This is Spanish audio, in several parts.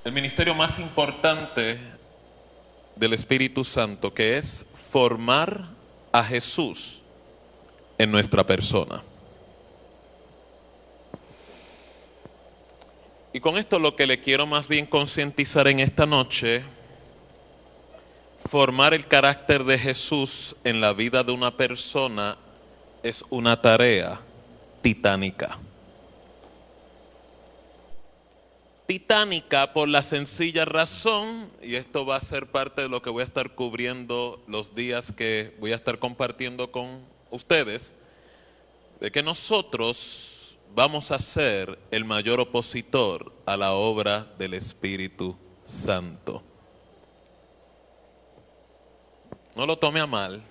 el ministerio más importante del Espíritu Santo, que es formar a Jesús en nuestra persona. Y con esto lo que le quiero más bien concientizar en esta noche, formar el carácter de Jesús en la vida de una persona es una tarea titánica. Titánica por la sencilla razón, y esto va a ser parte de lo que voy a estar cubriendo los días que voy a estar compartiendo con ustedes, de que nosotros vamos a ser el mayor opositor a la obra del Espíritu Santo. No lo tome a mal.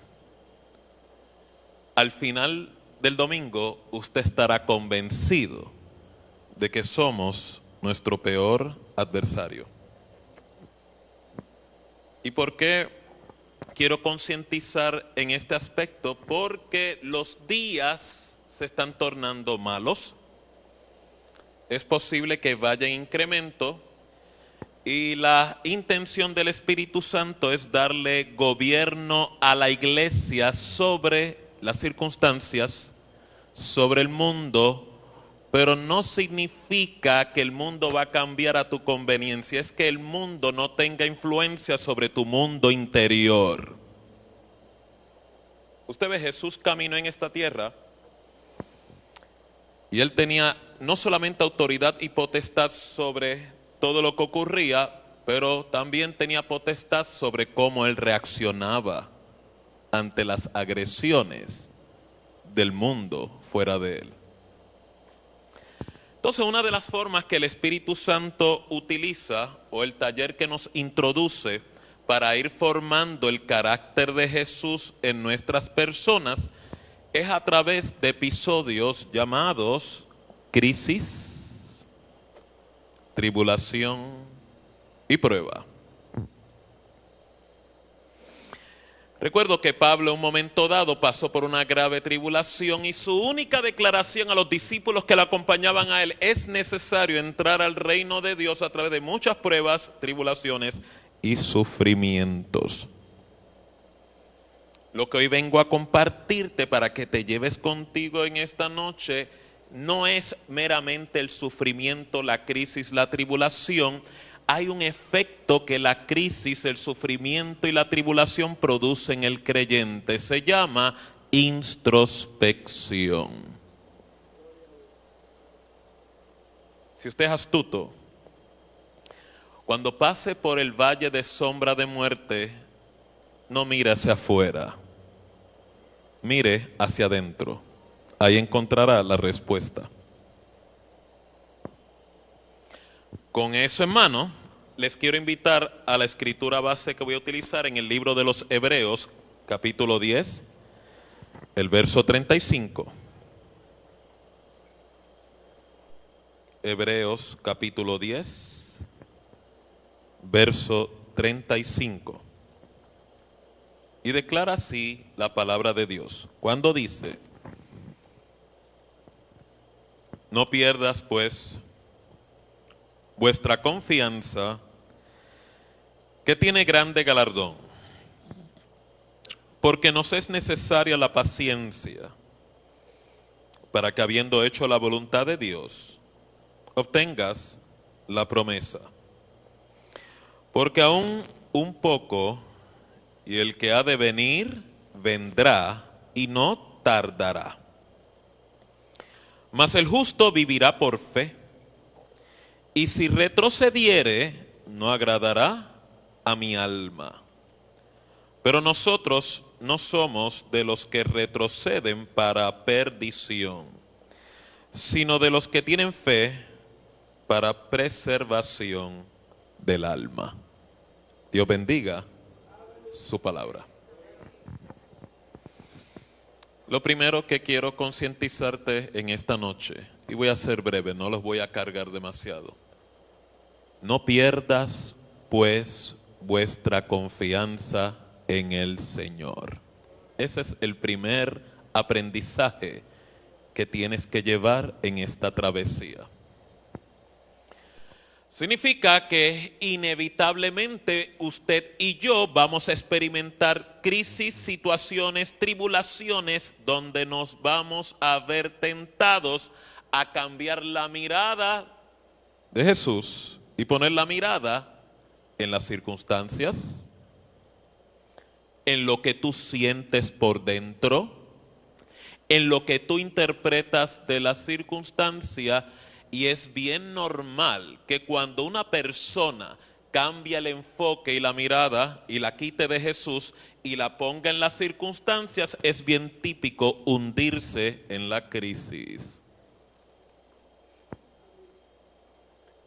Al final del domingo usted estará convencido de que somos nuestro peor adversario. ¿Y por qué quiero concientizar en este aspecto? Porque los días se están tornando malos. Es posible que vaya en incremento y la intención del Espíritu Santo es darle gobierno a la iglesia sobre las circunstancias, sobre el mundo, pero no significa que el mundo va a cambiar a tu conveniencia, es que el mundo no tenga influencia sobre tu mundo interior. Usted ve, Jesús caminó en esta tierra y él tenía no solamente autoridad y potestad sobre todo lo que ocurría, pero también tenía potestad sobre cómo él reaccionaba ante las agresiones del mundo fuera de él. Entonces, una de las formas que el Espíritu Santo utiliza, o el taller que nos introduce para ir formando el carácter de Jesús en nuestras personas, es a través de episodios llamados crisis, tribulación y prueba. Recuerdo que Pablo en un momento dado pasó por una grave tribulación y su única declaración a los discípulos que le acompañaban a él: es necesario entrar al reino de Dios a través de muchas pruebas, tribulaciones y sufrimientos. Lo que hoy vengo a compartirte para que te lleves contigo en esta noche no es meramente el sufrimiento, la crisis, la tribulación. Hay un efecto que la crisis, el sufrimiento y la tribulación producen en el creyente. Se llama introspección. Si usted es astuto, cuando pase por el valle de sombra de muerte, no mire hacia afuera, mire hacia adentro. Ahí encontrará la respuesta. Con eso en mano, les quiero invitar a la escritura base que voy a utilizar en el libro de los Hebreos, capítulo 10, el verso 35. Hebreos, capítulo 10, verso 35. Y declara así la palabra de Dios, cuando dice: no pierdas pues vuestra confianza, que tiene grande galardón, porque nos es necesaria la paciencia, para que habiendo hecho la voluntad de Dios, obtengas la promesa. Porque aún un poco, y el que ha de venir, vendrá, y no tardará. Mas el justo vivirá por fe, y si retrocediere, no agradará a mi alma. Pero nosotros no somos de los que retroceden para perdición, sino de los que tienen fe para preservación del alma. Dios bendiga su palabra. Lo primero que quiero concientizarte en esta noche, y voy a ser breve, no los voy a cargar demasiado. No pierdas, pues, vuestra confianza en el Señor. Ese es el primer aprendizaje que tienes que llevar en esta travesía. Significa que inevitablemente usted y yo vamos a experimentar crisis, situaciones, tribulaciones, donde nos vamos a ver tentados a cambiar la mirada de Jesús y poner la mirada en las circunstancias, en lo que tú sientes por dentro, en lo que tú interpretas de la circunstancia. Y es bien normal que cuando una persona cambia el enfoque y la mirada y la quite de Jesús y la ponga en las circunstancias, es bien típico hundirse en la crisis.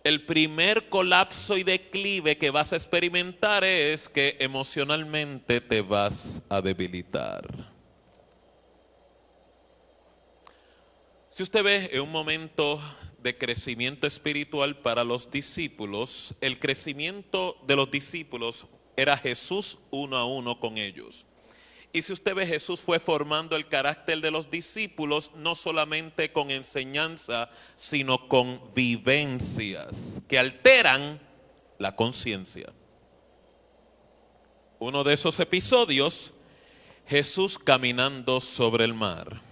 El primer colapso y declive que vas a experimentar es que emocionalmente te vas a debilitar. Si usted ve en un momento de crecimiento espiritual para los discípulos, el crecimiento de los discípulos era Jesús uno a uno con ellos. Y si usted ve, Jesús fue formando el carácter de los discípulos, no solamente con enseñanza, sino con vivencias que alteran la conciencia. Uno de esos episodios, Jesús caminando sobre el mar.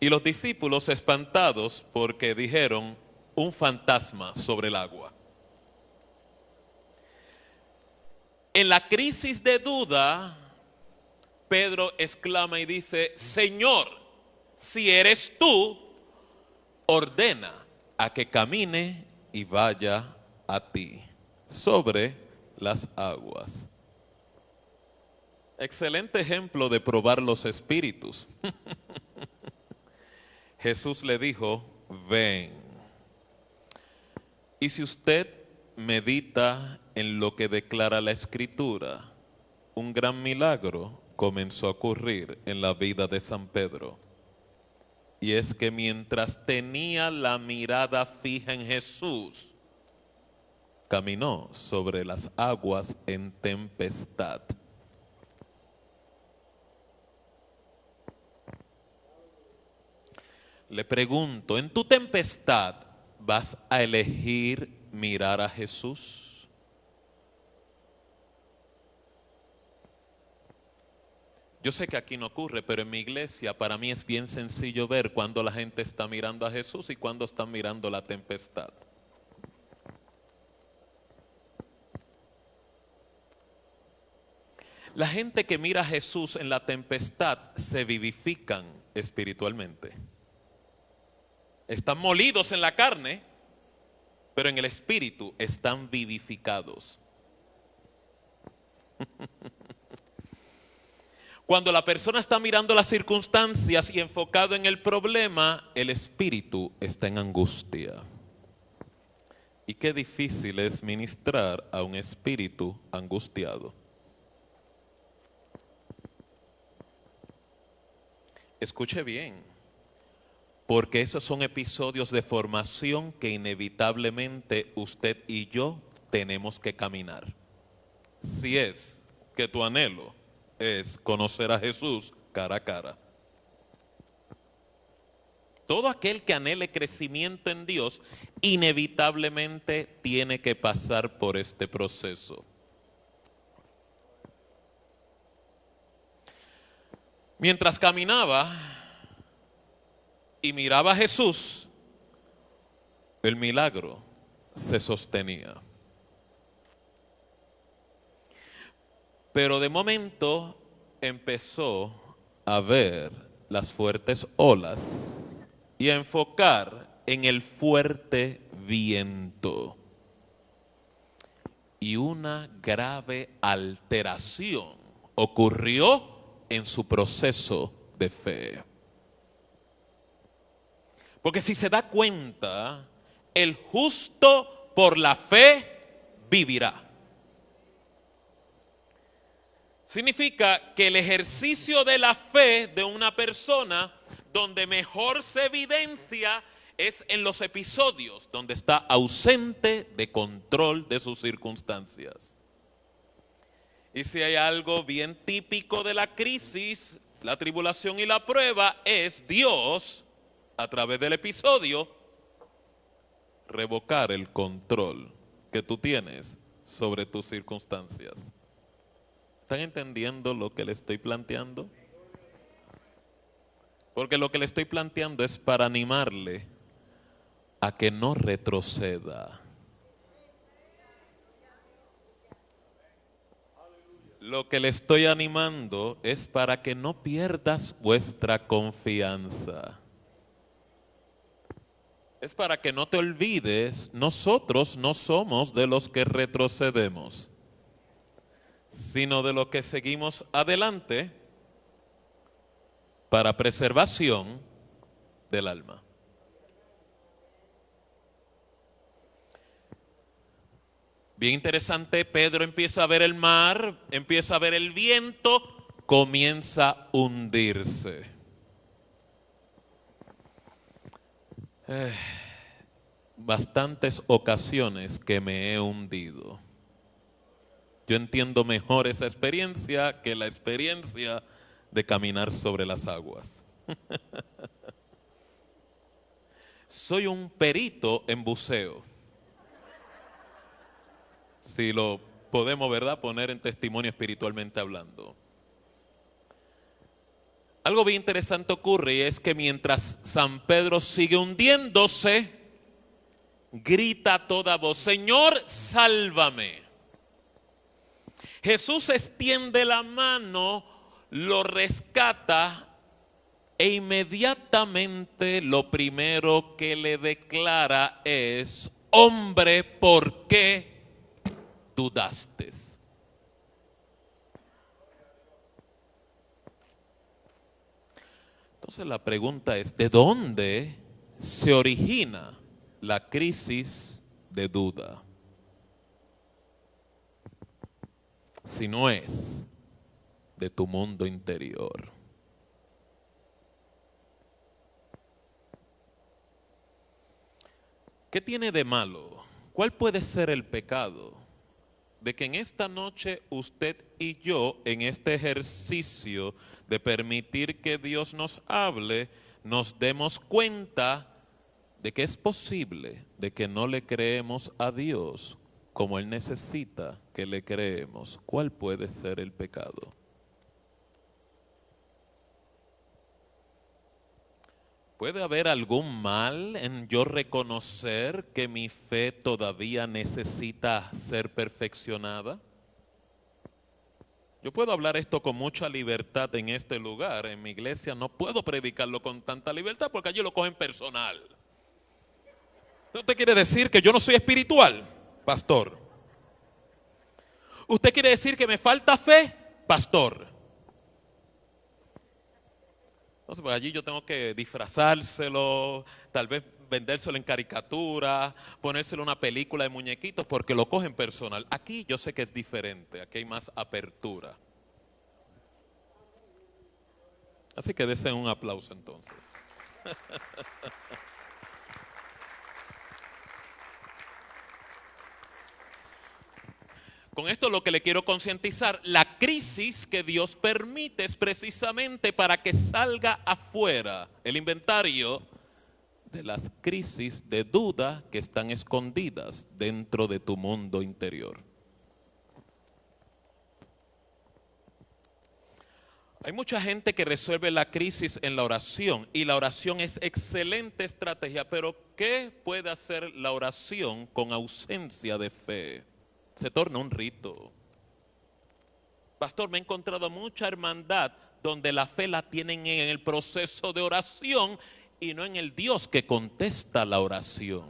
Y los discípulos espantados porque dijeron, un fantasma sobre el agua. En la crisis de duda, Pedro exclama y dice, Señor, si eres tú, ordena a que camine y vaya a ti sobre las aguas. Excelente ejemplo de probar los espíritus. Jesús le dijo, ven. Y si usted medita en lo que declara la Escritura, un gran milagro comenzó a ocurrir en la vida de San Pedro. Y es que mientras tenía la mirada fija en Jesús, caminó sobre las aguas en tempestad. Le pregunto, ¿en tu tempestad vas a elegir mirar a Jesús? Yo sé que aquí no ocurre, pero en mi iglesia para mí es bien sencillo ver cuando la gente está mirando a Jesús y cuando está mirando la tempestad. La gente que mira a Jesús en la tempestad se vivifican espiritualmente. Están molidos en la carne, pero en el espíritu están vivificados. Cuando la persona está mirando las circunstancias y enfocado en el problema, el espíritu está en angustia. Y qué difícil es ministrar a un espíritu angustiado. Escuche bien. Porque esos son episodios de formación que inevitablemente usted y yo tenemos que caminar. Si es que tu anhelo es conocer a Jesús cara a cara. Todo aquel que anhele crecimiento en Dios inevitablemente tiene que pasar por este proceso. Mientras caminaba y miraba a Jesús, el milagro se sostenía. Pero de momento empezó a ver las fuertes olas y a enfocar en el fuerte viento. Y una grave alteración ocurrió en su proceso de fe. Porque si se da cuenta, el justo por la fe vivirá. Significa que el ejercicio de la fe de una persona, donde mejor se evidencia, es en los episodios donde está ausente de control de sus circunstancias. Y si hay algo bien típico de la crisis, la tribulación y la prueba, es Dios, a través del episodio, revocar el control que tú tienes sobre tus circunstancias. ¿Están entendiendo lo que le estoy planteando? Porque lo que le estoy planteando es para animarle a que no retroceda. Lo que le estoy animando es para que no pierdas vuestra confianza. Es para que no te olvides, nosotros no somos de los que retrocedemos, sino de los que seguimos adelante para preservación del alma. Bien interesante, Pedro empieza a ver el mar, empieza a ver el viento, comienza a hundirse. Bastantes ocasiones que me he hundido. Yo entiendo mejor esa experiencia que la experiencia de caminar sobre las aguas. Soy un perito en buceo. Si lo podemos, ¿verdad?, poner en testimonio espiritualmente hablando. Algo bien interesante ocurre y es que mientras San Pedro sigue hundiéndose, grita a toda voz: Señor, sálvame. Jesús extiende la mano, lo rescata e inmediatamente lo primero que le declara es: hombre, ¿por qué dudaste? Entonces la pregunta es: ¿de dónde se origina la crisis de duda? Si no es de tu mundo interior. ¿Qué tiene de malo? ¿Cuál puede ser el pecado de que en esta noche usted y yo, en este ejercicio de permitir que Dios nos hable, nos demos cuenta de que es posible de que no le creemos a Dios como Él necesita que le creemos? ¿Cuál puede ser el pecado? ¿Puede haber algún mal en yo reconocer que mi fe todavía necesita ser perfeccionada? Yo puedo hablar esto con mucha libertad en este lugar. En mi iglesia no puedo predicarlo con tanta libertad porque allí lo cogen personal. ¿Usted quiere decir que yo no soy espiritual, pastor? ¿Usted quiere decir que me falta fe, pastor? Entonces, pues allí yo tengo que disfrazárselo, tal vez vendérselo en caricatura, ponérselo en una película de muñequitos porque lo cogen personal. Aquí yo sé que es diferente, aquí hay más apertura. Así que deseen un aplauso entonces. Con esto lo que le quiero concientizar, la crisis que Dios permite es precisamente para que salga afuera el inventario de las crisis de duda que están escondidas dentro de tu mundo interior. Hay mucha gente que resuelve la crisis en la oración y la oración es excelente estrategia, pero ¿qué puede hacer la oración con ausencia de fe? Se torna un rito. Pastor, me he encontrado mucha hermandad donde la fe la tienen en el proceso de oración y no en el Dios que contesta la oración.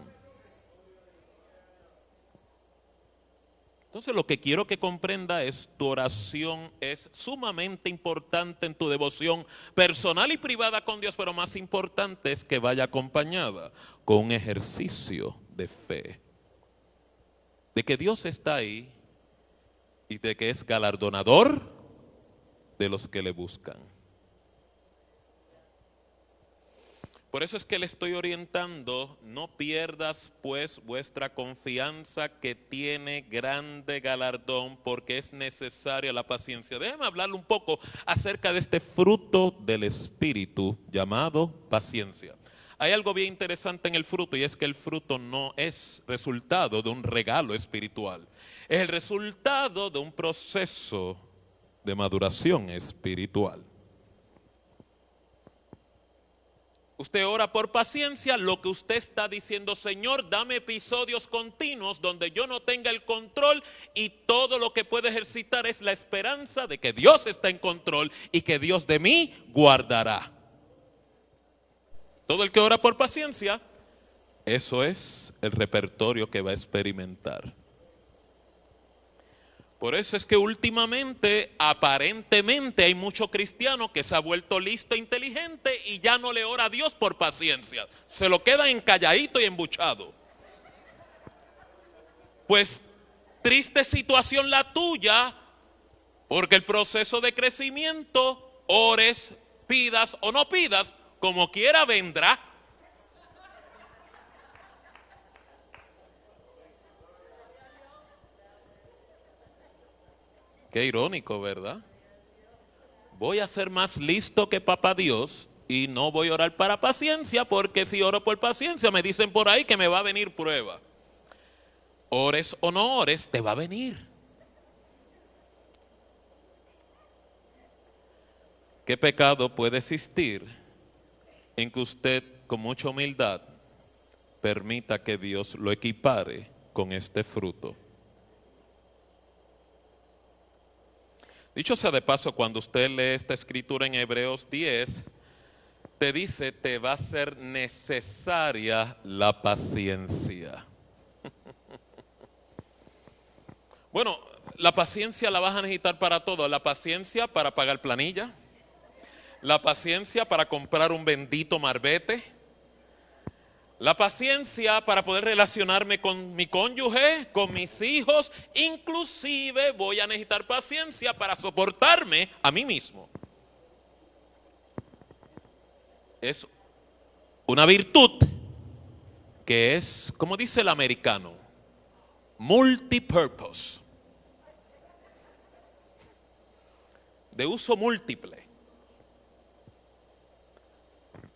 Entonces lo que quiero que comprenda es: tu oración es sumamente importante en tu devoción personal y privada con Dios, pero más importante es que vaya acompañada con un ejercicio de fe. De que Dios está ahí y de que es galardonador de los que le buscan. Por eso es que le estoy orientando: no pierdas pues vuestra confianza, que tiene grande galardón, porque es necesaria la paciencia. Déjeme hablarle un poco acerca de este fruto del Espíritu llamado paciencia. Hay algo bien interesante en el fruto, y es que el fruto no es resultado de un regalo espiritual. Es el resultado de un proceso de maduración espiritual. Usted ora por paciencia, lo que usted está diciendo: Señor, dame episodios continuos donde yo no tenga el control, y todo lo que puedo ejercitar es la esperanza de que Dios está en control y que Dios de mí guardará. Todo el que ora por paciencia, eso es el repertorio que va a experimentar. Por eso es que últimamente, aparentemente, hay mucho cristiano que se ha vuelto listo e inteligente y ya no le ora a Dios por paciencia. Se lo queda encalladito y embuchado. Pues triste situación la tuya, porque el proceso de crecimiento, ores, pidas o no pidas, como quiera vendrá. Qué irónico, ¿verdad? Voy a ser más listo que papá Dios y no voy a orar para paciencia, porque si oro por paciencia me dicen por ahí que me va a venir prueba. Ores o no ores, te va a venir. ¿Qué pecado puede existir en que usted, con mucha humildad, permita que Dios lo equipare con este fruto? Dicho sea de paso, cuando usted lee esta escritura en Hebreos 10, te dice: te va a ser necesaria la paciencia. Bueno, la paciencia la vas a necesitar para todo. La paciencia para pagar planilla, la paciencia para comprar un bendito marbete, la paciencia para poder relacionarme con mi cónyuge, con mis hijos. Inclusive voy a necesitar paciencia para soportarme a mí mismo. Es una virtud que es, como dice el americano, multipurpose, de uso múltiple.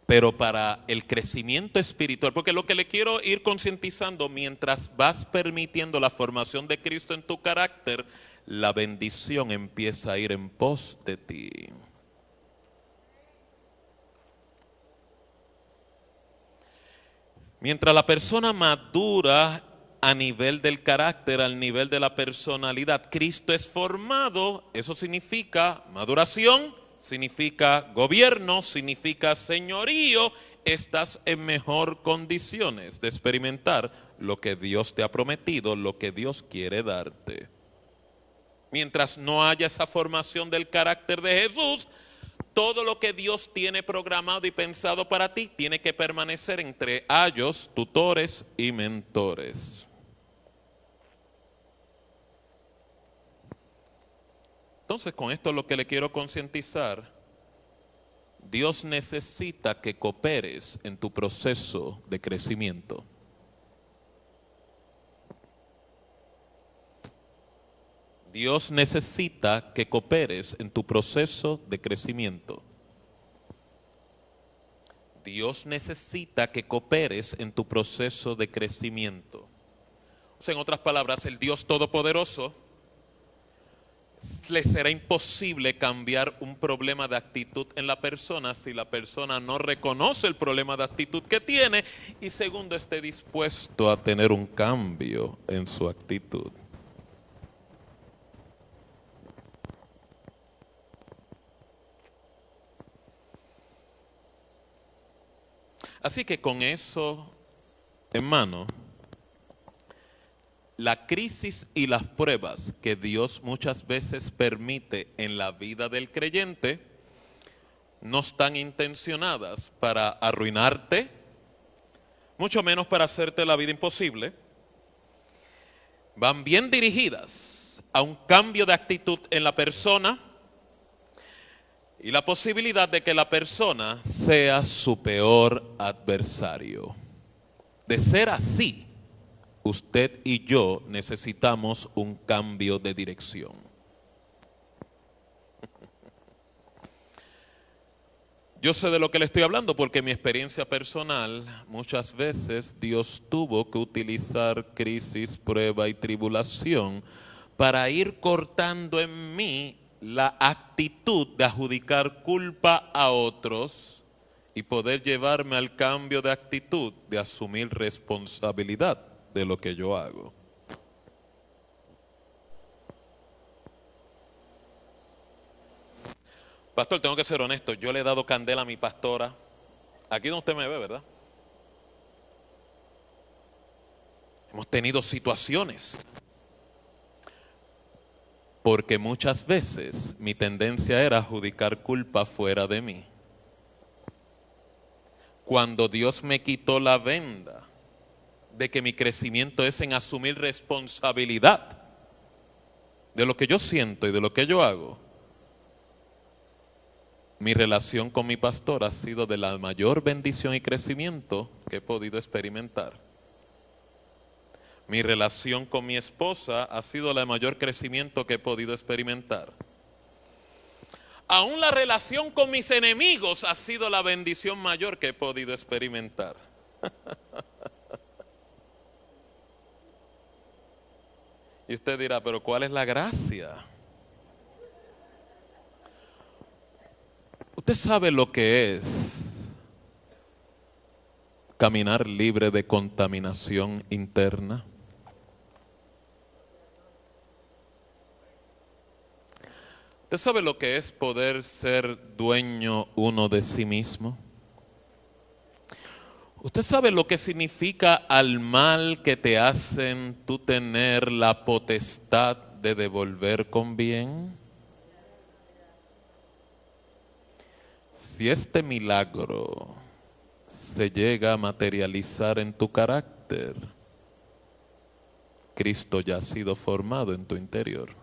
Pero para el crecimiento espiritual, porque lo que le quiero ir concientizando, mientras vas permitiendo la formación de Cristo en tu carácter, la bendición empieza a ir en pos de ti. Mientras la persona madura a nivel del carácter, al nivel de la personalidad, Cristo es formado. Eso significa maduración, significa gobierno, significa señorío. Estás en mejor condiciones de experimentar lo que Dios te ha prometido, lo que Dios quiere darte. Mientras no haya esa formación del carácter de Jesús, todo lo que Dios tiene programado y pensado para ti tiene que permanecer entre ayos, tutores y mentores. Entonces, con esto lo que le quiero concientizar: Dios necesita que cooperes en tu proceso de crecimiento. Dios necesita que cooperes en tu proceso de crecimiento. Dios necesita que cooperes en tu proceso de crecimiento. O sea, en otras palabras, el Dios Todopoderoso le será imposible cambiar un problema de actitud en la persona si la persona no reconoce el problema de actitud que tiene, y segundo, esté dispuesto a tener un cambio en su actitud. Así que con eso en mano, la crisis y las pruebas que Dios muchas veces permite en la vida del creyente no están intencionadas para arruinarte, mucho menos para hacerte la vida imposible. Van bien dirigidas a un cambio de actitud en la persona y la posibilidad de que la persona sea su peor adversario. De ser así, usted y yo necesitamos un cambio de dirección. Yo sé de lo que le estoy hablando porque en mi experiencia personal, muchas veces Dios tuvo que utilizar crisis, prueba y tribulación para ir cortando en mí la actitud de adjudicar culpa a otros y poder llevarme al cambio de actitud de asumir responsabilidad de lo que yo hago. Pastor, tengo que ser honesto, yo le he dado candela a mi pastora. Aquí donde usted me ve, ¿verdad? Hemos tenido situaciones. Porque muchas veces mi tendencia era adjudicar culpa fuera de mí. Cuando Dios me quitó la venda de que mi crecimiento es en asumir responsabilidad de lo que yo siento y de lo que yo hago, mi relación con mi pastor ha sido de la mayor bendición y crecimiento que he podido experimentar. Mi relación con mi esposa ha sido el mayor crecimiento que he podido experimentar. Aún la relación con mis enemigos ha sido la bendición mayor que he podido experimentar. Y usted dirá, pero ¿cuál es la gracia? Usted sabe lo que es caminar libre de contaminación interna. ¿Usted sabe lo que es poder ser dueño uno de sí mismo? ¿Usted sabe lo que significa al mal que te hacen tú tener la potestad de devolver con bien? Si este milagro se llega a materializar en tu carácter, Cristo ya ha sido formado en tu interior.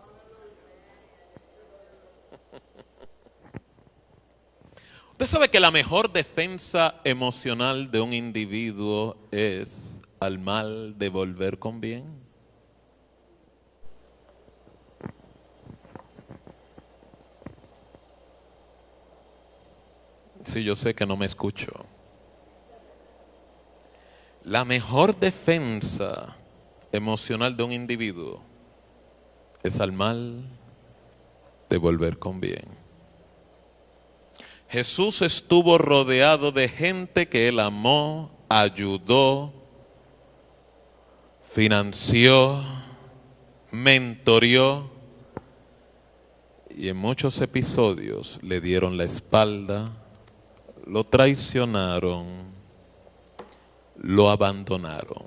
Usted sabe que la mejor defensa emocional de un individuo es al mal devolver con bien. Sí, yo sé que no me escucho. La mejor defensa emocional de un individuo es al mal devolver con bien. Jesús estuvo rodeado de gente que él amó, ayudó, financió, mentoreó y en muchos episodios le dieron la espalda, lo traicionaron, lo abandonaron.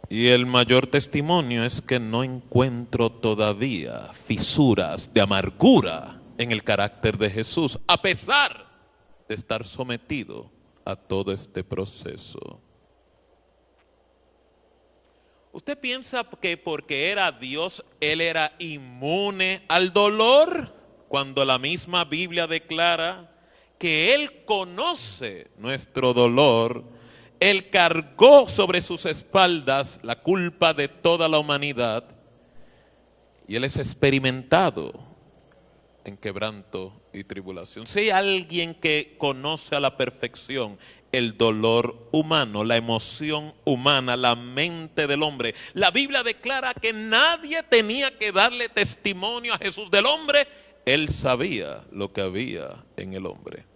Y el mayor testimonio es que no encuentro todavía fisuras de amargura en el carácter de Jesús, a pesar de estar sometido a todo este proceso. ¿Usted piensa que porque era Dios, Él era inmune al dolor? Cuando la misma Biblia declara que Él conoce nuestro dolor, Él cargó sobre sus espaldas la culpa de toda la humanidad y Él es experimentado en quebranto y tribulación. Si hay alguien que conoce a la perfección el dolor humano, la emoción humana, la mente del hombre, la Biblia declara que nadie tenía que darle testimonio a Jesús del hombre. Él sabía lo que había en el hombre.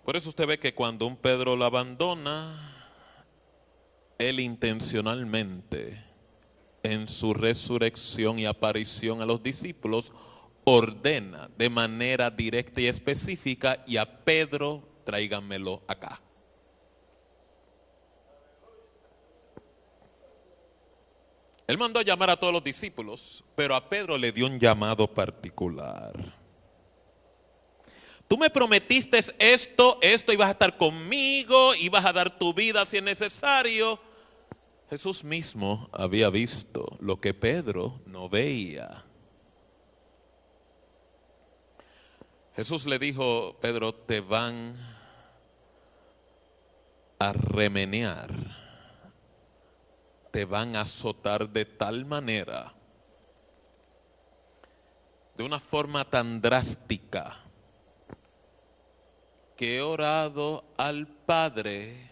Por eso usted ve que cuando un Pedro lo abandona, él intencionalmente, en su resurrección y aparición a los discípulos, ordena de manera directa y específica, y a Pedro tráiganmelo acá. Él mandó a llamar a todos los discípulos, pero a Pedro le dio un llamado particular. Tú me prometiste esto, ibas a estar conmigo, ibas a dar tu vida si es necesario. Jesús mismo había visto lo que Pedro no veía. Jesús le dijo, Pedro, te van a remenear, te van a azotar de tal manera, de una forma tan drástica, que he orado al Padre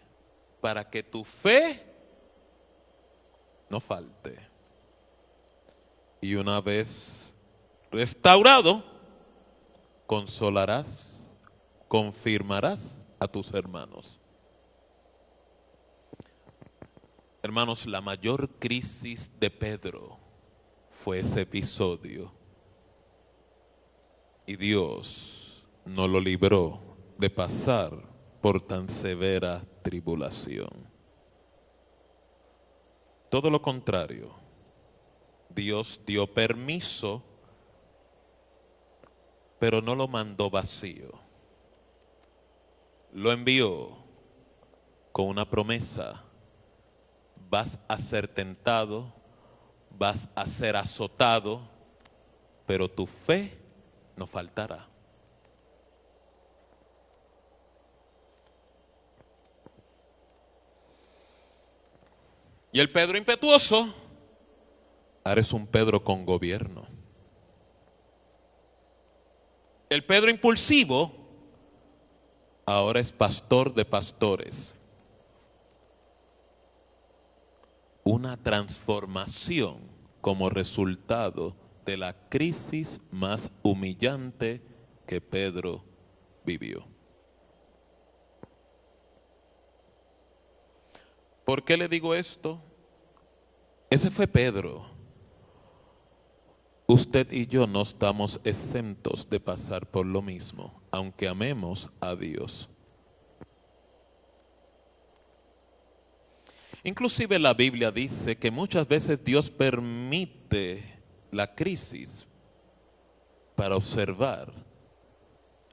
para que tu fe no falte. Y una vez restaurado, consolarás, confirmarás a tus hermanos. Hermanos, la mayor crisis de Pedro fue ese episodio. Y Dios no lo libró de pasar por tan severa tribulación. Todo lo contrario, Dios dio permiso, pero no lo mandó vacío. Lo envió con una promesa: vas a ser tentado, vas a ser azotado, pero tu fe no faltará. Y el Pedro impetuoso, ahora es un Pedro con gobierno. El Pedro impulsivo, ahora es pastor de pastores. Una transformación como resultado de la crisis más humillante que Pedro vivió. ¿Por qué le digo esto? Ese fue Pedro. Usted y yo no estamos exentos de pasar por lo mismo, aunque amemos a Dios. Inclusive la Biblia dice que muchas veces Dios permite la crisis para observar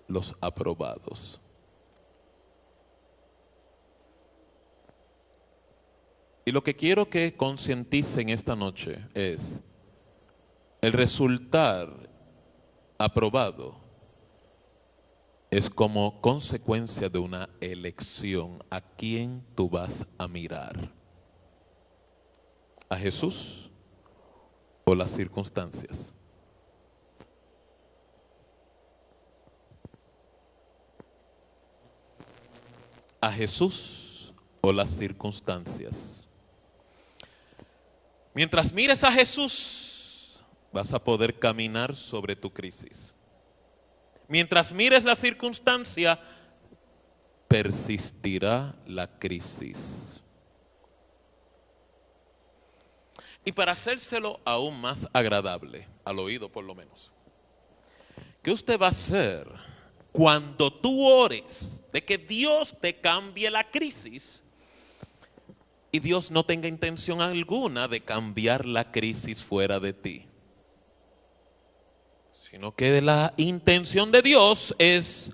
los aprobados. Y lo que quiero que concienticen esta noche es el resultar aprobado es como consecuencia de una elección. ¿A quién tú vas a mirar? ¿A Jesús o las circunstancias? ¿A Jesús o las circunstancias? Mientras mires a Jesús, vas a poder caminar sobre tu crisis. Mientras mires la circunstancia, persistirá la crisis. Y para hacérselo aún más agradable, al oído por lo menos, ¿qué usted va a hacer cuando tú ores de que Dios te cambie la crisis y Dios no tenga intención alguna de cambiar la crisis fuera de ti? Sino que la intención de Dios es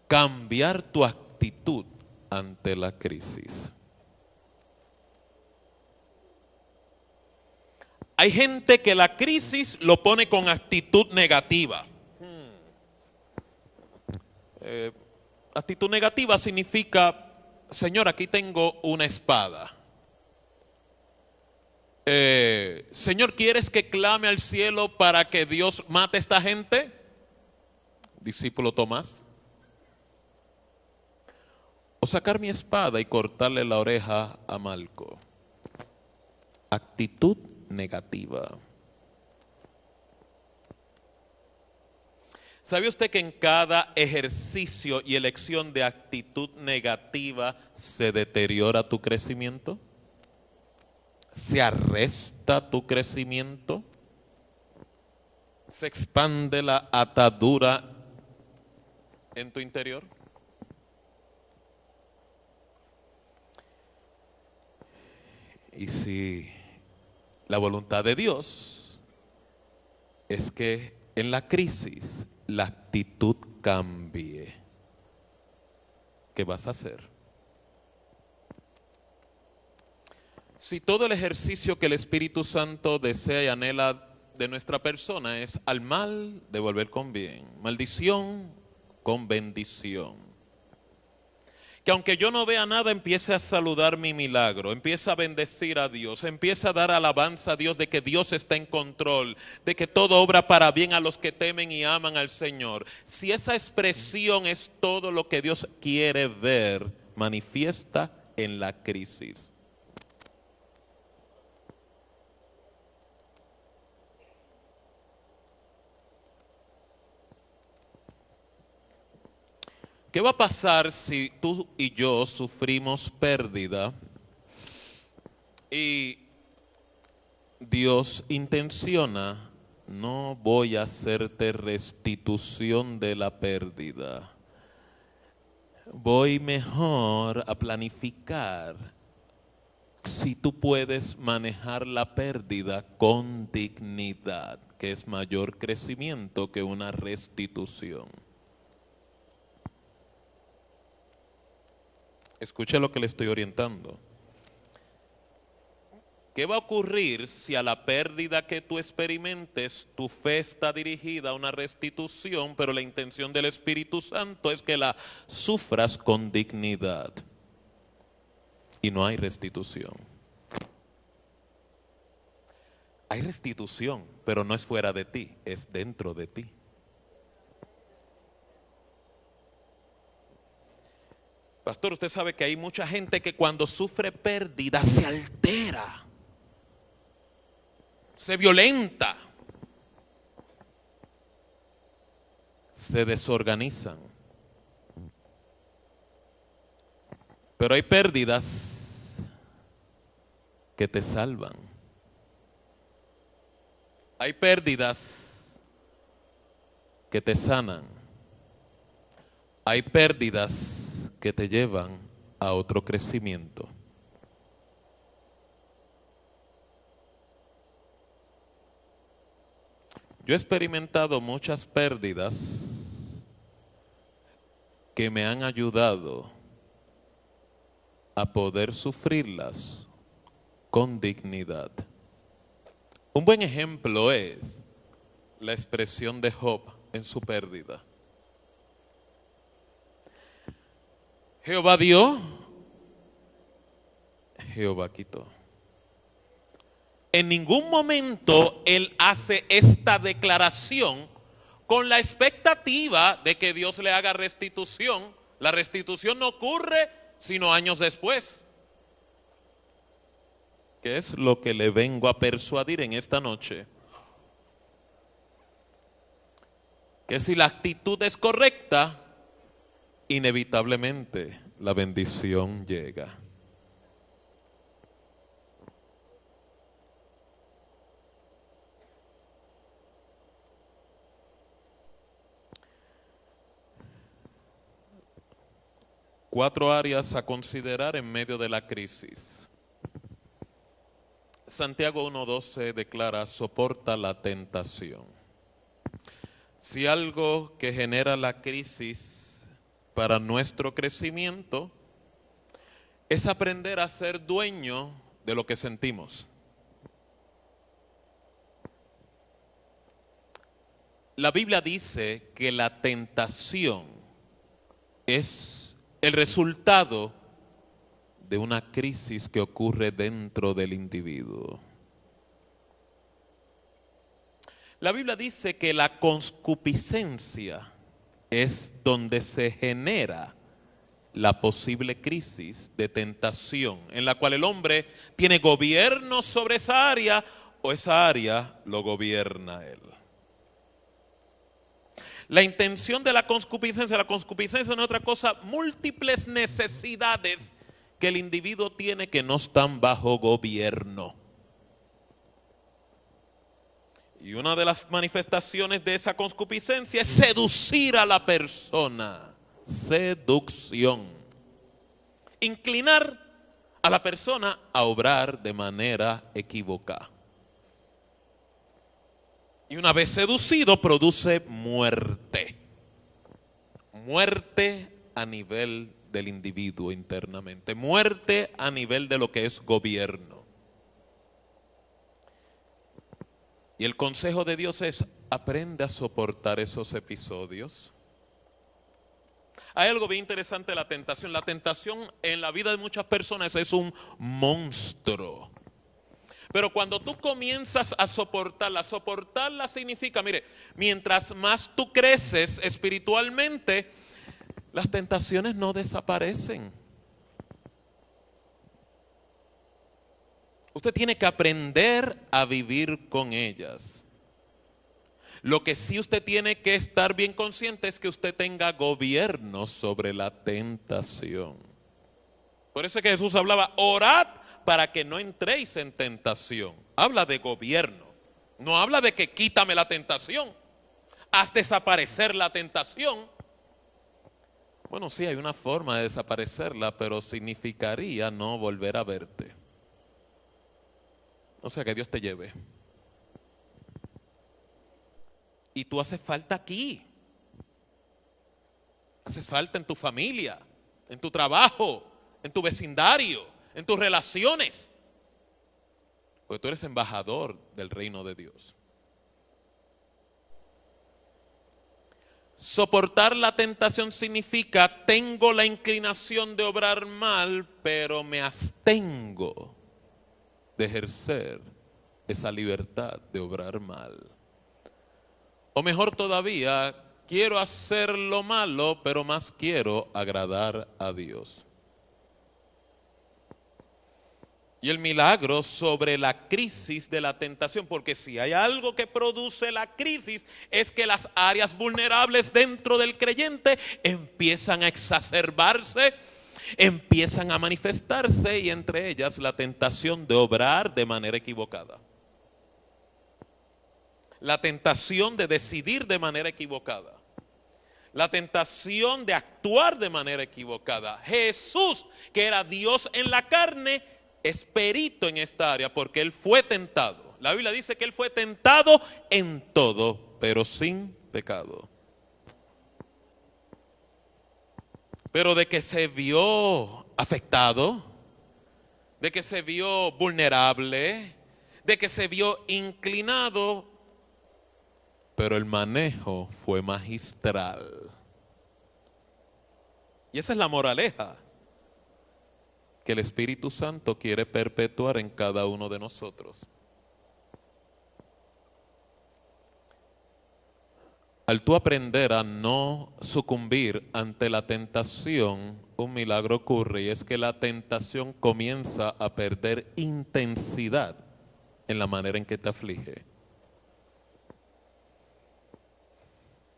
cambiar tu actitud ante la crisis. Hay gente que la crisis lo pone con actitud negativa. Actitud negativa significa: Señor, aquí tengo una espada. Señor, ¿quieres que clame al cielo para que Dios mate a esta gente? Discípulo Tomás. O sacar mi espada y cortarle la oreja a Malco. Actitud negativa. ¿Sabe usted que en cada ejercicio y elección de actitud negativa se deteriora tu crecimiento? ¿Se arresta tu crecimiento? ¿Se expande la atadura en tu interior? Y si la voluntad de Dios es que en la crisis la actitud cambie, ¿qué vas a hacer? Si todo el ejercicio que el Espíritu Santo desea y anhela de nuestra persona es al mal devolver con bien, maldición con bendición, Que aunque yo no vea nada, empiece a saludar mi milagro, empiece a bendecir a Dios, empiece a dar alabanza a Dios de que Dios está en control, de que todo obra para bien a los que temen y aman al Señor. Si esa expresión es todo lo que Dios quiere ver, manifiesta en la crisis. ¿Qué va a pasar si tú y yo sufrimos pérdida y Dios intenciona, no voy a hacerte restitución de la pérdida? Voy mejor a planificar si tú puedes manejar la pérdida con dignidad, que es mayor crecimiento que una restitución. Escuche lo que le estoy orientando. ¿Qué va a ocurrir si a la pérdida que tú experimentes, tu fe está dirigida a una restitución, pero la intención del Espíritu Santo es que la sufras con dignidad? Y no hay restitución. Hay restitución, pero no es fuera de ti, es dentro de ti. Pastor, usted sabe que hay mucha gente que cuando sufre pérdida se altera, se violenta, se desorganizan. Pero hay pérdidas que te salvan. Hay pérdidas que te sanan. Hay pérdidas que te llevan a otro crecimiento. Yo he experimentado muchas pérdidas que me han ayudado a poder sufrirlas con dignidad. Un buen ejemplo es la expresión de Job en su pérdida. Jehová dio, Jehová quitó. En ningún momento él hace esta declaración con la expectativa de que Dios le haga restitución. La restitución no ocurre sino años después. ¿Qué es lo que le vengo a persuadir en esta noche? Que si la actitud es correcta, inevitablemente la bendición llega. Cuatro áreas a considerar en medio de la crisis. Santiago 1:12 declara: soporta la tentación. Si algo que genera la crisis para nuestro crecimiento es aprender a ser dueño de lo que sentimos. La Biblia dice que la tentación es el resultado de una crisis que ocurre dentro del individuo. La Biblia dice que la concupiscencia es donde se genera la posible crisis de tentación, en la cual el hombre tiene gobierno sobre esa área o esa área lo gobierna él. La intención de la concupiscencia no es otra cosa, múltiples necesidades que el individuo tiene que no están bajo gobierno. Y una de las manifestaciones de esa concupiscencia es seducir a la persona. Seducción. Inclinar a la persona a obrar de manera equivocada. Y una vez seducido produce muerte. Muerte a nivel del individuo internamente. Muerte a nivel de lo que es gobierno. Y el consejo de Dios es: aprende a soportar esos episodios. Hay algo bien interesante de la tentación. La tentación en la vida de muchas personas es un monstruo. Pero cuando tú comienzas a soportarla significa, mire, mientras más tú creces espiritualmente, las tentaciones no desaparecen. Usted tiene que aprender a vivir con ellas. Lo que sí usted tiene que estar bien consciente es que usted tenga gobierno sobre la tentación. Por eso es que Jesús hablaba, orad para que no entréis en tentación. Habla de gobierno. No habla de que quítame la tentación. Haz desaparecer la tentación. Bueno, sí, hay una forma de desaparecerla, pero significaría no volver a verte. O sea, que Dios te lleve. Y tú haces falta aquí. Haces falta en tu familia, en tu trabajo, en tu vecindario, en tus relaciones. Porque tú eres embajador del reino de Dios. Soportar la tentación significa, tengo la inclinación de obrar mal, pero me abstengo de ejercer esa libertad de obrar mal. O mejor todavía, quiero hacer lo malo, pero más quiero agradar a Dios. Y el milagro sobre la crisis de la tentación, porque si hay algo que produce la crisis, es que las áreas vulnerables dentro del creyente empiezan a exacerbarse, empiezan a manifestarse, y entre ellas la tentación de obrar de manera equivocada. La tentación de decidir de manera equivocada. La tentación de actuar de manera equivocada. Jesús, que era Dios en la carne, es perito en esta área porque Él fue tentado. La Biblia dice que Él fue tentado en todo, pero sin pecado. Pero de que se vio afectado, de que se vio vulnerable, de que se vio inclinado, pero el manejo fue magistral. Y esa es la moraleja que el Espíritu Santo quiere perpetuar en cada uno de nosotros. Al tú aprender a no sucumbir ante la tentación, un milagro ocurre, y es que la tentación comienza a perder intensidad en la manera en que te aflige.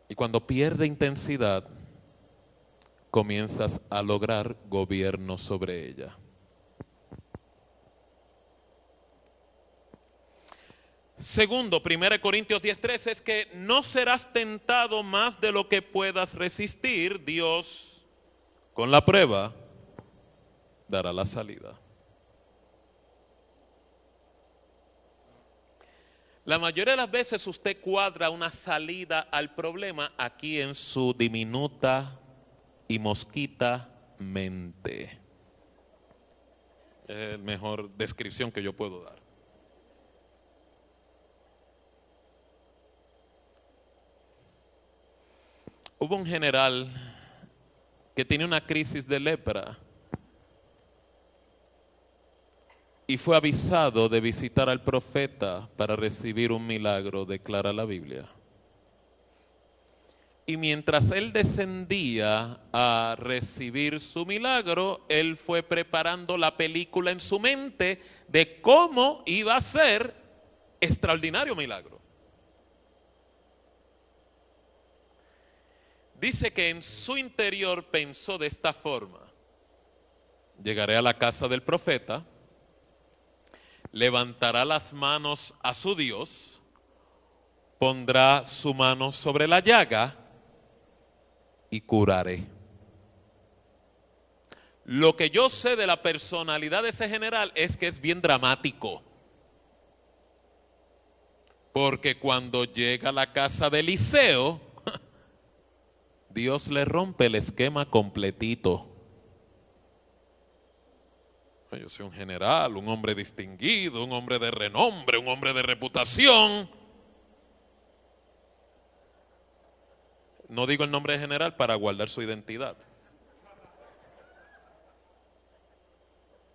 Y cuando pierde intensidad, comienzas a lograr gobierno sobre ella. Segundo, 1 Corintios 10:13 es que no serás tentado más de lo que puedas resistir. Dios, con la prueba, dará la salida. La mayoría de las veces usted cuadra una salida al problema aquí en su diminuta y mosquita mente. Es la mejor descripción que yo puedo dar. Hubo un general que tenía una crisis de lepra y fue avisado de visitar al profeta para recibir un milagro, declara la Biblia. Y mientras él descendía a recibir su milagro, él fue preparando la película en su mente de cómo iba a ser extraordinario milagro. Dice que en su interior pensó de esta forma: llegaré a la casa del profeta, levantará las manos a su Dios, pondrá su mano sobre la llaga y curaré. Lo que yo sé de la personalidad de ese general es que es bien dramático. Porque cuando llega a la casa de Eliseo, Dios le rompe el esquema completito. Yo soy un general, un hombre distinguido, un hombre de renombre, un hombre de reputación. no digo el nombre de general para guardar su identidad.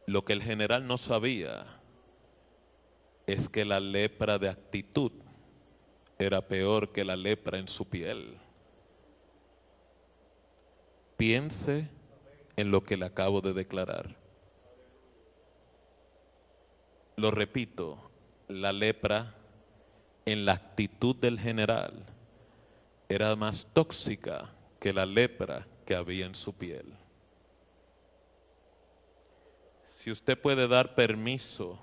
Lo que el general no sabía es que la lepra de actitud era peor que la lepra en su piel. Piense en lo que le acabo de declarar. Lo repito, la lepra en la actitud del general era más tóxica que la lepra que había en su piel. Si usted puede dar permiso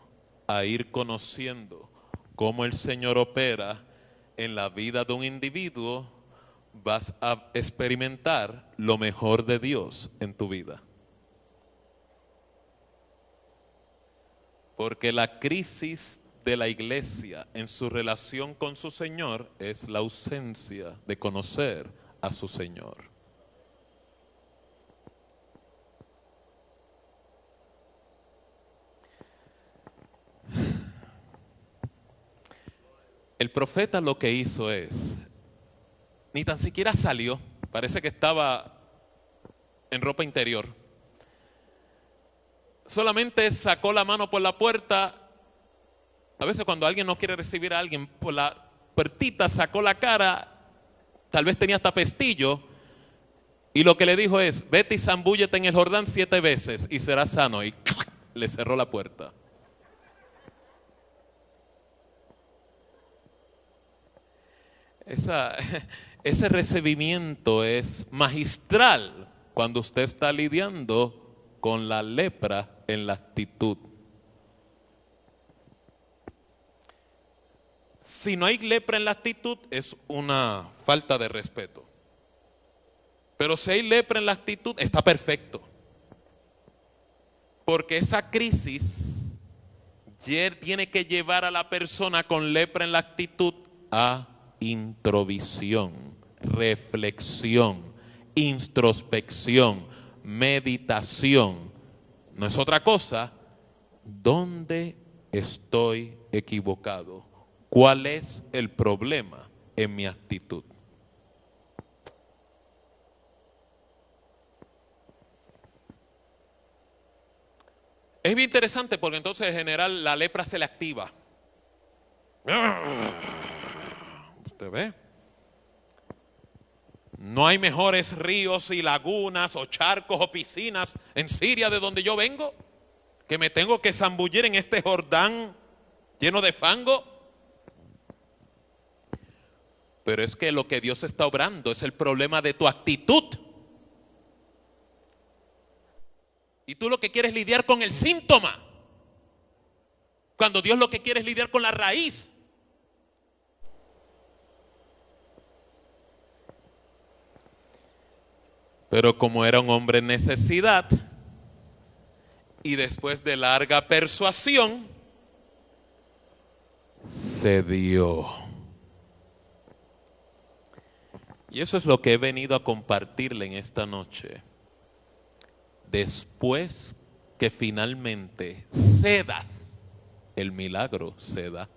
a ir conociendo cómo el Señor opera en la vida de un individuo, vas a experimentar lo mejor de Dios en tu vida. Porque la crisis de la iglesia en su relación con su Señor es la ausencia de conocer a su Señor. El profeta lo que hizo es, ni tan siquiera salió, parece que estaba en ropa interior. Solamente sacó la mano por la puerta. A veces cuando alguien no quiere recibir a alguien por la puertita, sacó la cara, tal vez tenía hasta pestillo, y lo que le dijo es, vete y zambúllete en el Jordán 7 veces y serás sano, y le cerró la puerta. Ese recibimiento es magistral cuando usted está lidiando con la lepra en la actitud. Si no hay lepra en la actitud, es una falta de respeto. Pero si hay lepra en la actitud, está perfecto. Porque esa crisis tiene que llevar a la persona con lepra en la actitud a introvisión, reflexión, introspección, meditación. No es otra cosa. ¿Dónde estoy equivocado? ¿Cuál es el problema en mi actitud? Es bien interesante porque entonces en general la lepra se le activa. ¿Usted ve? No hay mejores ríos y lagunas o charcos o piscinas en Siria de donde yo vengo, que me tengo que zambullir en este Jordán lleno de fango. Pero es que lo que Dios está obrando es el problema de tu actitud. Y tú lo que quieres es lidiar con el síntoma, cuando Dios lo que quiere es lidiar con la raíz. Pero como era un hombre en necesidad, y después de larga persuasión, cedió. Y eso es lo que he venido a compartirle en esta noche. Después que finalmente cedas, el milagro se da.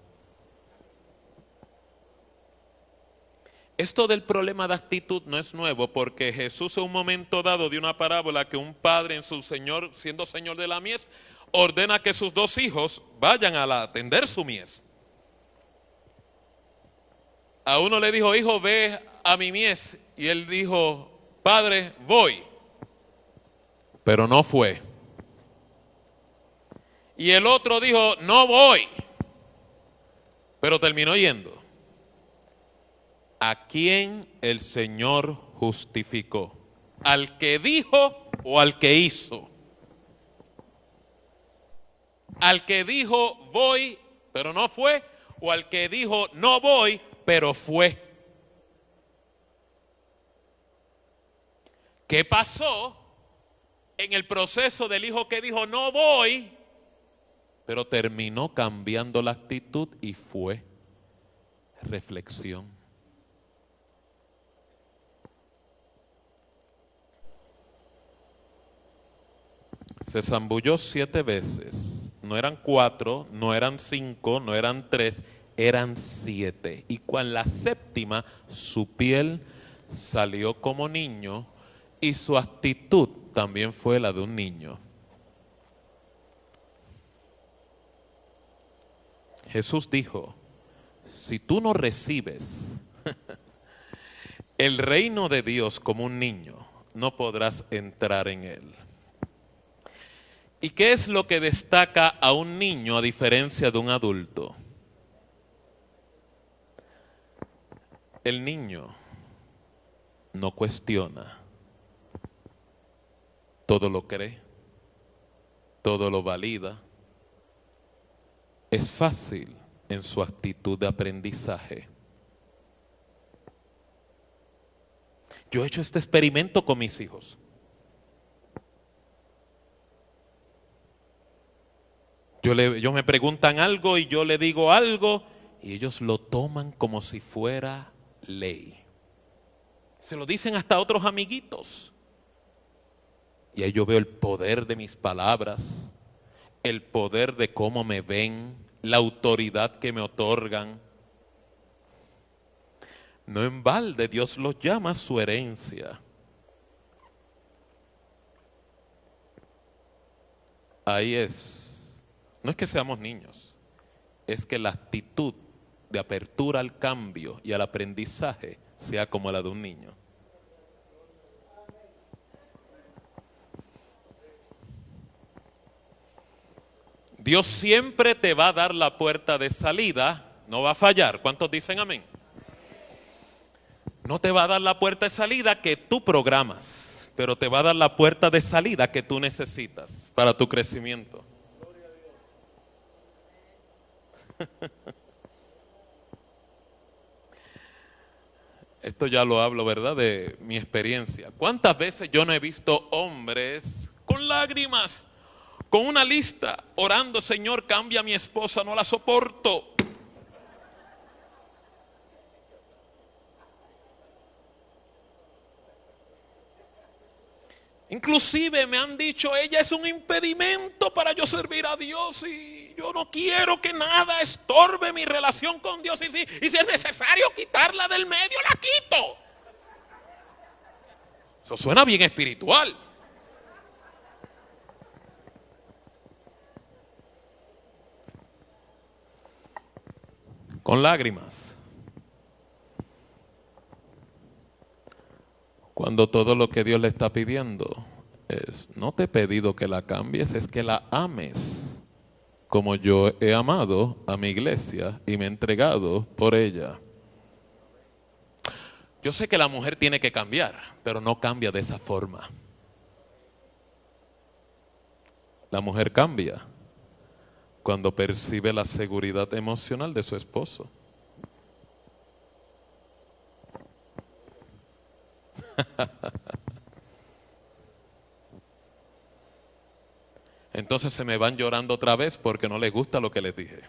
Esto del problema de actitud no es nuevo, porque Jesús en un momento dado dio una parábola que un padre en su señor, siendo señor de la mies, ordena que sus 2 hijos vayan a atender su mies. A uno le dijo, hijo, ve a mi mies, y él dijo, padre, voy. Pero no fue. Y el otro dijo, no voy, pero terminó yendo. ¿A quién el Señor justificó? ¿Al que dijo o al que hizo? ¿Al que dijo voy, pero no fue? ¿O al que dijo no voy, pero fue? ¿Qué pasó en el proceso del hijo que dijo no voy, pero terminó cambiando la actitud y fue? Reflexión. Se zambulló 7 veces. No eran 4, no eran 5, no eran 3, eran 7. Y con la séptima su piel salió como niño y su actitud también fue la de un niño. Jesús dijo, si tú no recibes el reino de Dios como un niño, no podrás entrar en él. ¿Y qué es lo que destaca a un niño a diferencia de un adulto? El niño no cuestiona, todo lo cree, todo lo valida. Es fácil en su actitud de aprendizaje. Yo he hecho este experimento con mis hijos. Ellos me preguntan algo y yo le digo algo y ellos lo toman como si fuera ley. Se lo dicen hasta a otros amiguitos. Y ahí yo veo el poder de mis palabras, el poder de cómo me ven, la autoridad que me otorgan. No en balde Dios los llama su herencia. Ahí es. No es que seamos niños, es que la actitud de apertura al cambio y al aprendizaje sea como la de un niño. Dios siempre te va a dar la puerta de salida, no va a fallar. ¿Cuántos dicen amén? No te va a dar la puerta de salida que tú programas, pero te va a dar la puerta de salida que tú necesitas para tu crecimiento. Esto ya lo hablo, ¿verdad? De mi experiencia. ¿Cuántas veces yo no he visto hombres con lágrimas, con una lista, orando, Señor, cambia a mi esposa, no la soporto? Inclusive me han dicho, ella es un impedimento para yo servir a Dios y yo no quiero que nada estorbe mi relación con Dios. Y si es necesario quitarla del medio, la quito. Eso suena bien espiritual. Con lágrimas. Cuando todo lo que Dios le está pidiendo es, no te he pedido que la cambies, es que la ames como yo he amado a mi iglesia y me he entregado por ella. Yo sé que la mujer tiene que cambiar, pero no cambia de esa forma. La mujer cambia cuando percibe la seguridad emocional de su esposo. Entonces se me van llorando otra vez porque no les gusta lo que les dije.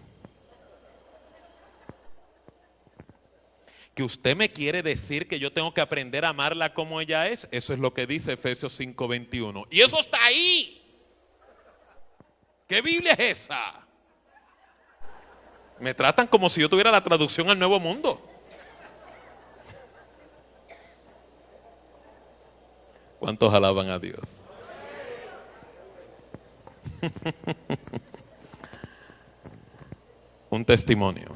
Que usted me quiere decir que yo tengo que aprender a amarla como ella es, eso es lo que dice Efesios 5:21. Y eso está ahí. ¿Qué Biblia es esa? Me tratan como si yo tuviera la traducción al Nuevo Mundo. ¿Cuántos alaban a Dios? Un testimonio.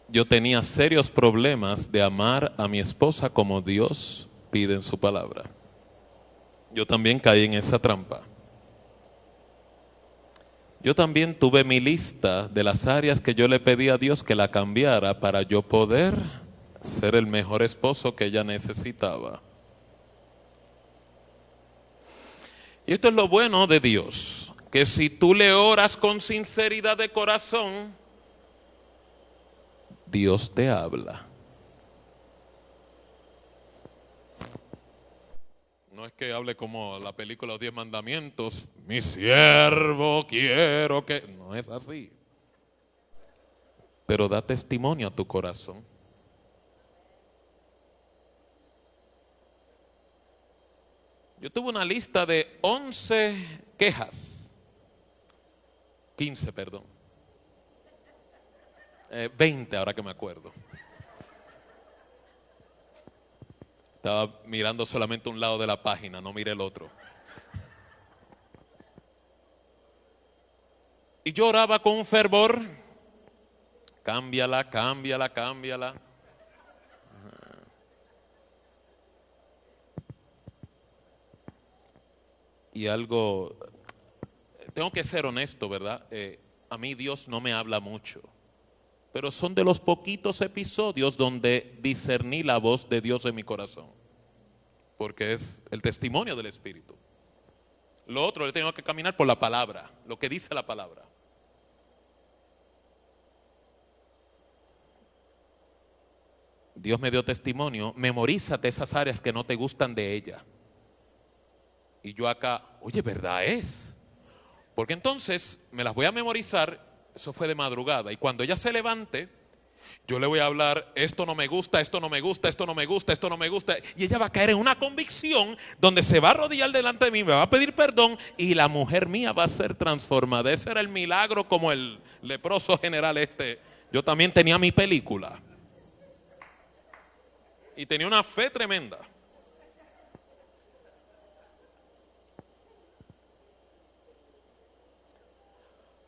Yo tenía serios problemas de amar a mi esposa como Dios pide en su palabra. Yo también caí en esa trampa. Yo también tuve mi lista de las áreas que yo le pedí a Dios que la cambiara para yo poder ser el mejor esposo que ella necesitaba. Y esto es lo bueno de Dios, que si tú le oras con sinceridad de corazón, Dios te habla. No es que hable como la película Los 10 Mandamientos, mi siervo quiero que... No es así. Pero da testimonio a tu corazón. Yo tuve una lista de 11 quejas. 15, perdón. 20 ahora que me acuerdo. Estaba mirando solamente un lado de la página, no miré el otro. Y yo oraba con un fervor. Cámbiala, cámbiala, cámbiala. Y algo, tengo que ser honesto, ¿verdad? A mí Dios no me habla mucho. Pero son de los poquitos episodios donde discerní la voz de Dios en mi corazón. Porque es el testimonio del Espíritu. Lo otro, le tengo que caminar por la palabra, lo que dice la palabra. Dios me dio testimonio, memorízate esas áreas que no te gustan de ella. Y yo acá, oye, ¿verdad es? Porque entonces me las voy a memorizar, eso fue de madrugada, y cuando ella se levante, yo le voy a hablar, esto no me gusta, esto no me gusta, esto no me gusta, esto no me gusta, y ella va a caer en una convicción donde se va a arrodillar delante de mí, me va a pedir perdón, y la mujer mía va a ser transformada. Ese era el milagro, como el leproso general este. Yo también tenía mi película. Y tenía una fe tremenda.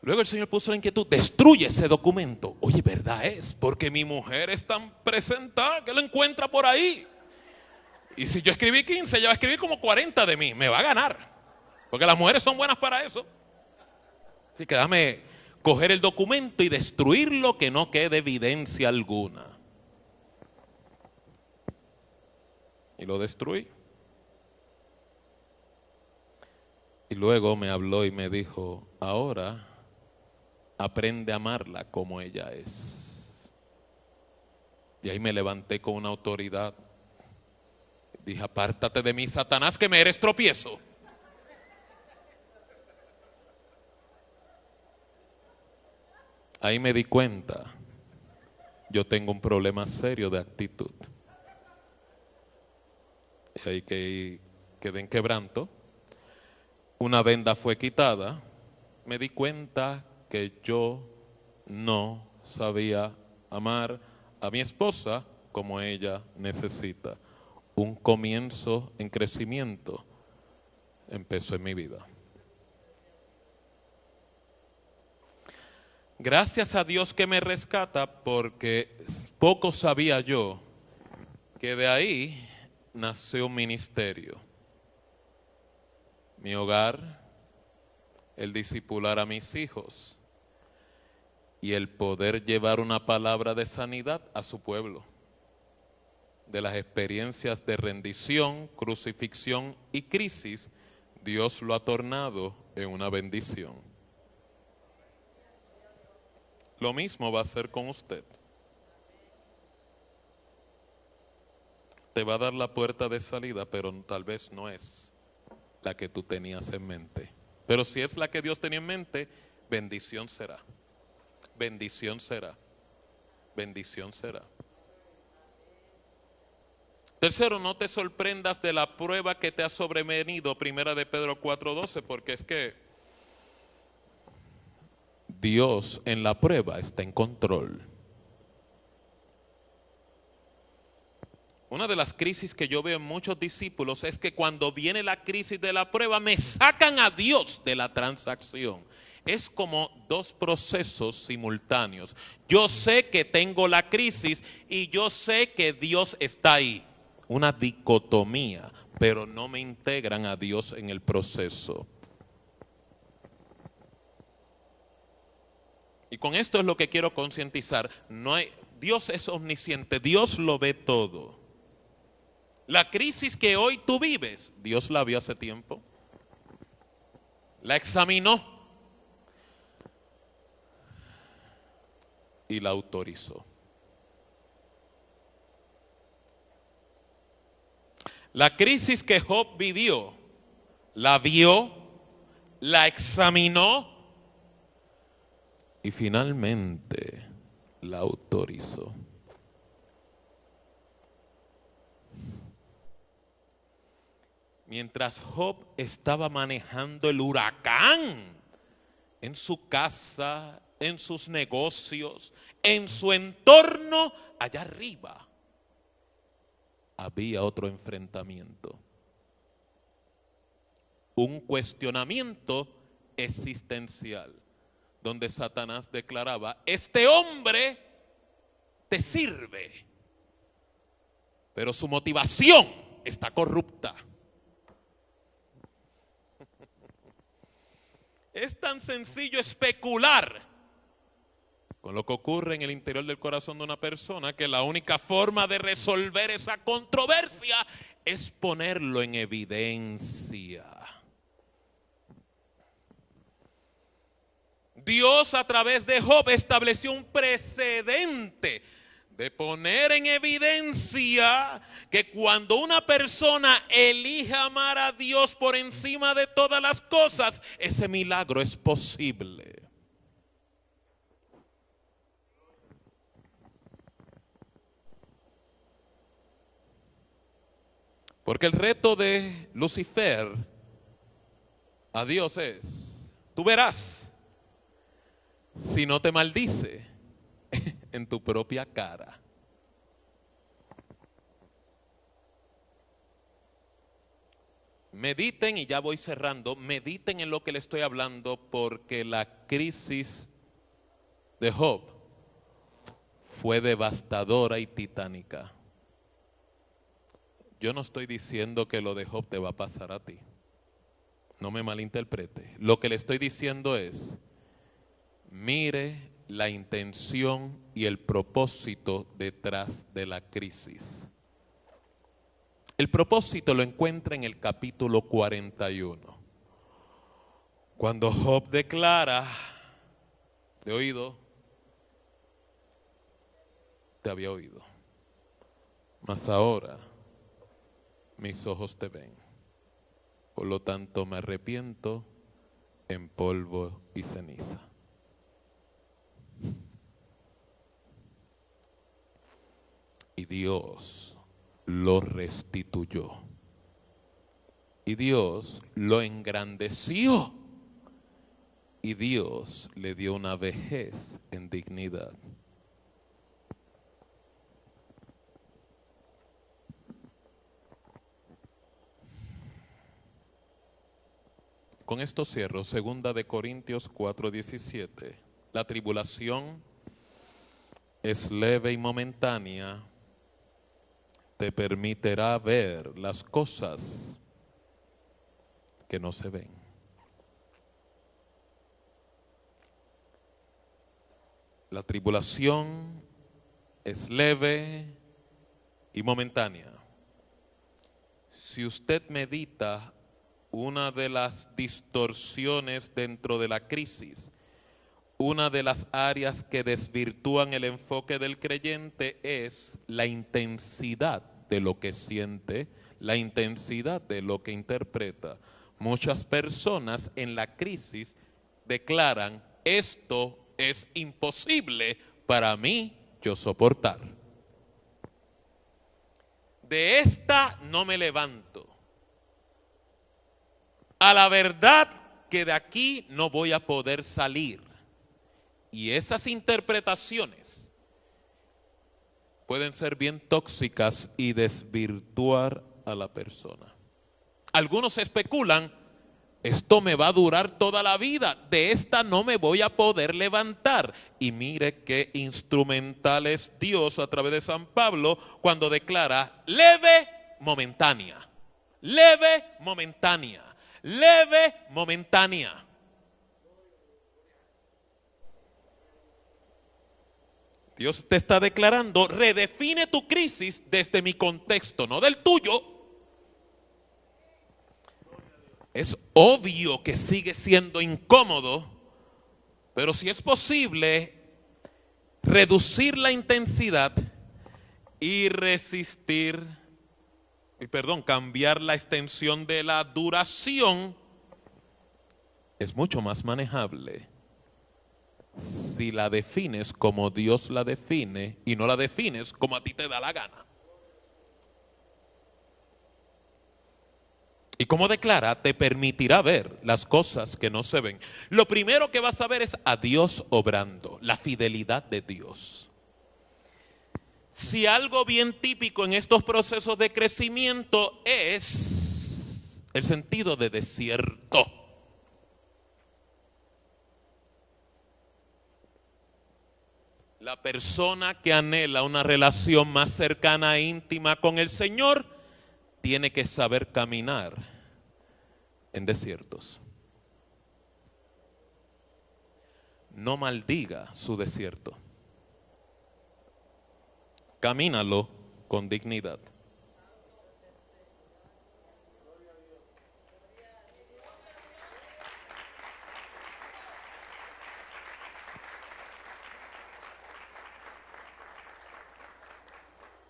Luego el Señor puso la inquietud, destruye ese documento. Oye, ¿verdad es? Porque mi mujer es tan presentada que lo encuentra por ahí. Y si yo escribí 15, ella va a escribir como 40 de mí. Me va a ganar. Porque las mujeres son buenas para eso. Así que déjame coger el documento y destruirlo, que no quede evidencia alguna. Y lo destruí. Y luego me habló y me dijo, ahora aprende a amarla como ella es. Y ahí me levanté con una autoridad. Dije, apártate de mí, Satanás, que me eres tropiezo. Ahí me di cuenta, yo tengo un problema serio de actitud. Y ahí quedé en quebranto. Una venda fue quitada. Me di cuenta que yo no sabía amar a mi esposa como ella necesita. Un comienzo en crecimiento empezó en mi vida. Gracias a Dios que me rescata, porque poco sabía yo que de ahí nació un ministerio. Mi hogar, el discipular a mis hijos y el poder llevar una palabra de sanidad a su pueblo. De las experiencias de rendición, crucifixión y crisis, Dios lo ha tornado en una bendición. Lo mismo va a hacer con usted. Te va a dar la puerta de salida, pero tal vez no es la que tú tenías en mente. Pero si es la que Dios tenía en mente, bendición será. Bendición será. Bendición será. Tercero, no te sorprendas de la prueba que te ha sobrevenido, primera de Pedro 4:12, porque es que Dios en la prueba está en control. Una de las crisis que yo veo en muchos discípulos es que cuando viene la crisis de la prueba, me sacan a Dios de la transacción. Es como dos procesos simultáneos. Yo sé que tengo la crisis y yo sé que Dios está ahí. Una dicotomía, pero no me integran a Dios en el proceso. Y con esto es lo que quiero concientizar. Dios es omnisciente, Dios lo ve todo. La crisis que hoy tú vives, Dios la vio hace tiempo. La examinó y la autorizó. La crisis que Job vivió, la vio, la examinó y finalmente la autorizó. Mientras Job estaba manejando el huracán en su casa, en sus negocios, en su entorno allá arriba, había otro enfrentamiento. Un cuestionamiento existencial, donde Satanás declaraba: este hombre te sirve, pero su motivación está corrupta. Es tan sencillo especular con lo que ocurre en el interior del corazón de una persona, que la única forma de resolver esa controversia es ponerlo en evidencia. Dios, a través de Job, estableció un precedente de poner en evidencia que cuando una persona elige amar a Dios por encima de todas las cosas, ese milagro es posible. Porque el reto de Lucifer a Dios es: tú verás si no te maldice en tu propia cara. Mediten, y ya voy cerrando, mediten en lo que le estoy hablando, porque la crisis de Job fue devastadora y titánica. Yo no estoy diciendo que lo de Job te va a pasar a ti. No me malinterprete. Lo que le estoy diciendo es: mire la intención y el propósito detrás de la crisis. El propósito lo encuentra en el capítulo 41. Cuando Job declara: de oído te había oído, mas ahora mis ojos te ven. Por lo tanto me arrepiento en polvo y ceniza. Y Dios lo restituyó. Y Dios lo engrandeció. Y Dios le dio una vejez en dignidad. Con esto cierro. 2 de Corintios 4:17. La tribulación es leve y momentánea, te permitirá ver las cosas que no se ven. La tribulación es leve y momentánea. Si usted medita, una de las distorsiones dentro de la crisis, una de las áreas que desvirtúan el enfoque del creyente es la intensidad de lo que siente, la intensidad de lo que interpreta. Muchas personas en la crisis declaran: esto es imposible para mí yo soportar. De esta no me levanto. A la verdad que de aquí no voy a poder salir. Y esas interpretaciones pueden ser bien tóxicas y desvirtuar a la persona. Algunos especulan: esto me va a durar toda la vida, de esta no me voy a poder levantar. Y mire qué instrumental es Dios a través de San Pablo cuando declara: leve, momentánea, leve, momentánea, leve, momentánea. Dios te está declarando: redefine tu crisis desde mi contexto, no del tuyo. Es obvio que sigue siendo incómodo, pero si es posible reducir la intensidad y cambiar la extensión de la duración, es mucho más manejable si la defines como Dios la define y no la defines como a ti te da la gana. Y como declara, te permitirá ver las cosas que no se ven. Lo primero que vas a ver es a Dios obrando, la fidelidad de Dios. si algo bien típico en estos procesos de crecimiento es el sentido de desierto. La persona que anhela una relación más cercana e íntima con el Señor tiene que saber caminar en desiertos. No maldiga su desierto. Camínalo con dignidad.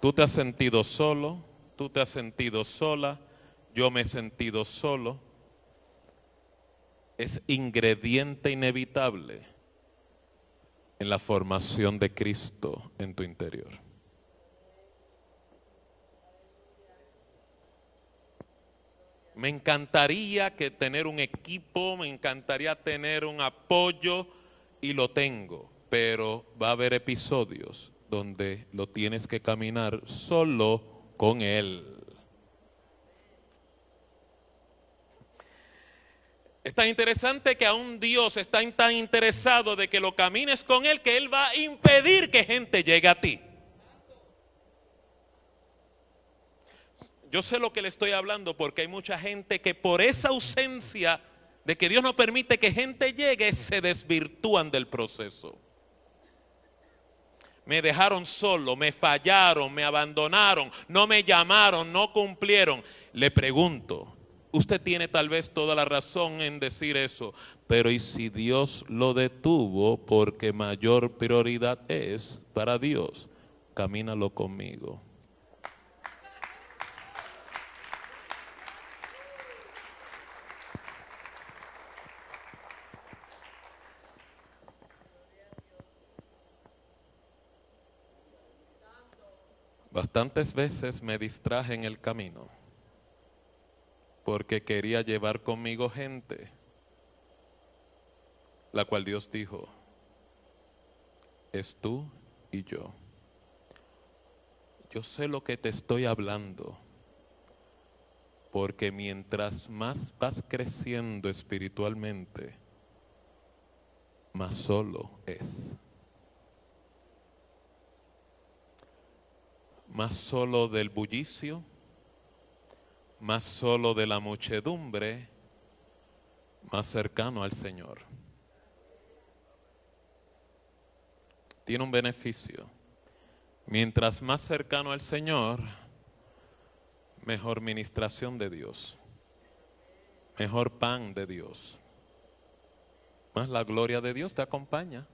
Tú te has sentido solo, tú te has sentido sola, yo me he sentido solo. Es ingrediente inevitable en la formación de Cristo en tu interior. Me encantaría que tener un equipo, me encantaría tener un apoyo y lo tengo, pero va a haber episodios donde lo tienes que caminar solo con Él. Es tan interesante que aún Dios está tan interesado de que lo camines con Él que Él va a impedir que gente llegue a ti. Yo sé lo que le estoy hablando porque hay mucha gente que por esa ausencia de que Dios no permite que gente llegue, se desvirtúan del proceso. Me dejaron solo, me fallaron, me abandonaron, no me llamaron, no cumplieron. Le pregunto, usted tiene tal vez toda la razón en decir eso, pero ¿y si Dios lo detuvo porque mayor prioridad es para Dios? Camínalo conmigo. Bastantes veces me distraje en el camino porque quería llevar conmigo gente, la cual Dios dijo, es tú y yo. Yo sé lo que te estoy hablando, porque mientras más vas creciendo espiritualmente, más solo es. Más solo del bullicio, más solo de la muchedumbre, más cercano al Señor. Tiene un beneficio. Mientras más cercano al Señor, mejor ministración de Dios, mejor pan de Dios, más la gloria de Dios te acompaña.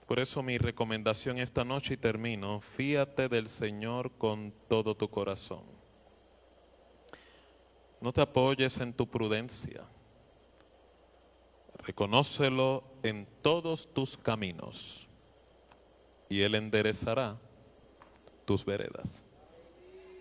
Por eso mi recomendación esta noche y termino, fíate del Señor con todo tu corazón. No te apoyes en tu prudencia. Reconócelo en todos tus caminos y Él enderezará tus veredas.